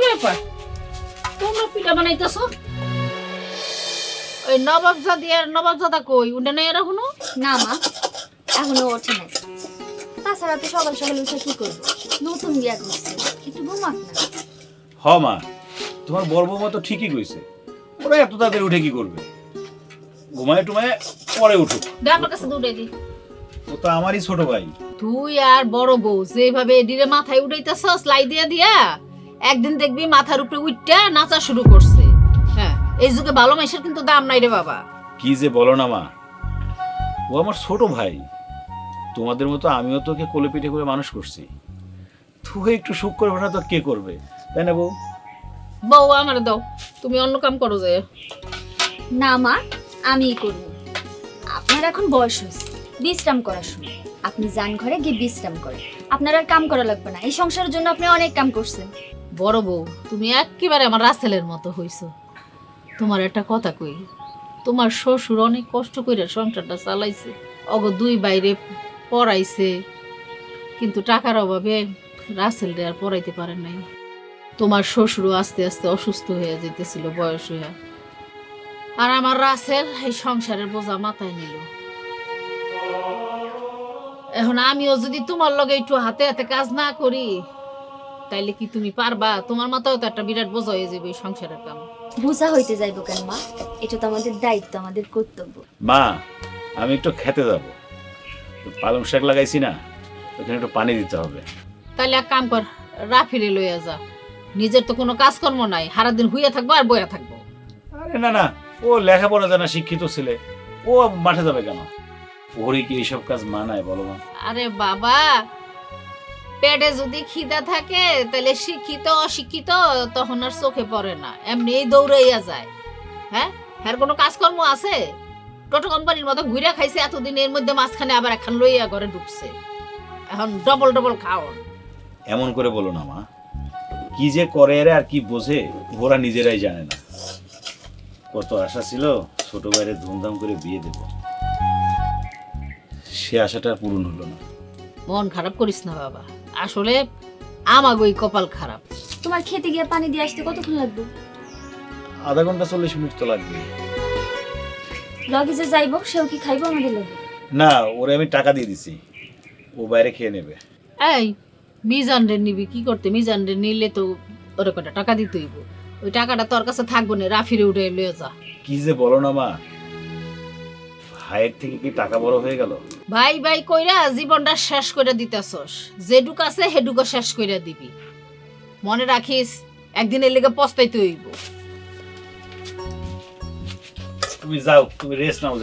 ব্যাপার, তোমরা পিঠা বানাইতেছো? ওই নবাবজাদি আর নবাবজাদা কই? উঠে নেই এরা কোনো? না মা, এখনো ওঠে নাই। তাছাড়া তো সকাল সকাল উঠে কি করবো, নতুন বিয়া করছে, একটু ঘুমাক না। হ মা, তোমার বড় বৌমা তো ঠিকই কইছে, ওরা এত তাড়াতাড়ি উঠে কি করবে? ঘুমায় টুমায় পরে উঠুক। দে আমার কাছে দুধ দি। ও তো আমারই ছোট ভাই। তুই আর বড় বউ যেভাবে এডিরে মাথায় উঠাইতেছস লাই দিয়া দিয়া, একদিন দেখবি মাথার উপরে উঠটা নাচা শুরু করছে। হ্যাঁ, এই যুগে ভালো মেশের কিন্তু দাম নাই রে বাবা। কি যে বলো না মা, ও আমার ছোট ভাই। তোমাদের মতো আমিও তোকে কোলে পিঠে করে মানুষ করছি। তুই একটু সুখ করবে না তো কে করবে, তাই না বউ? বউ আমার দাও, তুমি অন্য কাম করো যে। না মা, আমিই করবো। আপনার এখন বয়স হয়েছে, বিশ্রাম করার সময়। আপনি যান ঘরে গিয়ে বিশ্রাম করেন, আপনার আর কাম করা লাগবে না। এই সংসারের জন্য আপনি অনেক কাম করছেন। বড় বউ, তুমি একেবারে আমার রাসেলের মতো হইছো। তোমার একটা কথা কই, তোমার শ্বশুর অনেক কষ্ট করে সংসারটা চালাইছে, অগ দুই বাইরে পড়াইছে, কিন্তু টাকার অভাবে রাসেলরে আর পড়াইতে পারে নাই। তোমার শ্বশুরও আস্তে আস্তে অসুস্থ হয়ে যেতেছিল বয়স হইয়া, আর আমার রাসেল এই সংসারের বোঝা মাথায় নিল। এখন আমিও যদি তোমার লগে একটু হাতে হাতে কাজ না করি, তাইলে কি তুমি পারবা? তোমার মাথাও তো একটা বিরাট বোঝা হয়ে যাবে এই সংসারের কাম। বোঝা হইতে যাইবো কেন মা? এটা তো আমাদের দায়িত্ব, আমাদের কর্তব্য। মা, আমি একটু খেতে যাব, পালং শাক লাগাইছি না, ওখানে একটু পানি দিতে হবে। তাইলে এক কাম কর, রাফিরে লইয়া যা। নিজের তো কোনো কাজকর্ম নাই, সারাদিন হুইয়া থাকবো আর বইয়া থাকবো। আরে না না, ও লেখাপড়া জানা শিক্ষিত ছেলে, ও মাঠে যাবে কেন? ওরে কি এইসব কাজ মানায় বলো মা? আরে বাবা, পেটে যদি খিদা থাকে তাহলে শিক্ষিত অশিক্ষিত তখন আর চোখে পড়ে না, এমনিই দৌড়াইয়া যায়। হ্যাঁ, এর কোনো কাজকর্ম আছে? টোটো কোম্পানির মতো ঘুরে খাইছে এতদিন, এর মধ্যে মাঝখানে আবার এখন লইয়া ঘরে ঢুকছে। এখন ডবল ডবল খাওন। এমন করে বলো না মা, কি যে করে এরা আর কি বোঝে, ওরা নিজেরাই জানে না। কত আশা ছিল ছোট ভাইয়ের ধুমধাম করে বিয়ে দেব, সে আশাটা আর পূরণ হলো না। মন খারাপ করিস না বাবা, আসলে আমাগোই কপাল খারাপ। তোমার খেতে গিয়ে পানি দিয়ে আসতে কতক্ষণ লাগবে? আধা ঘন্টা 40 মিনিট তো লাগবে। লগে যে যাইবো সেও কি খাইবো আমাদের লগে? না, ওরে আমি টাকা দিয়ে দিছি, ও বাইরে খেয়ে নেবে। এই মিজানরে নিবি কি করতে? মিজানরে নিলে তো ওরে কটা টাকা দিতে হইব, ওই টাকাটা তোর কাছে থাকবো না, রাফিরে উঠে লয়ে যা। কি যে বলো না মা, ভাইয়ের থেকে কি টাকা বড় হয়ে গেল? ভাই ভাই কইরা জীবনটা শেষ করে দিতেছস, যেটুক আছে হেডুকো শেষ কইরা দিবি। মনে রাখিস, একদিন এর লেগে পস্তাইতে হইব। তুমি যাও, তুমি রেস্ট নাও।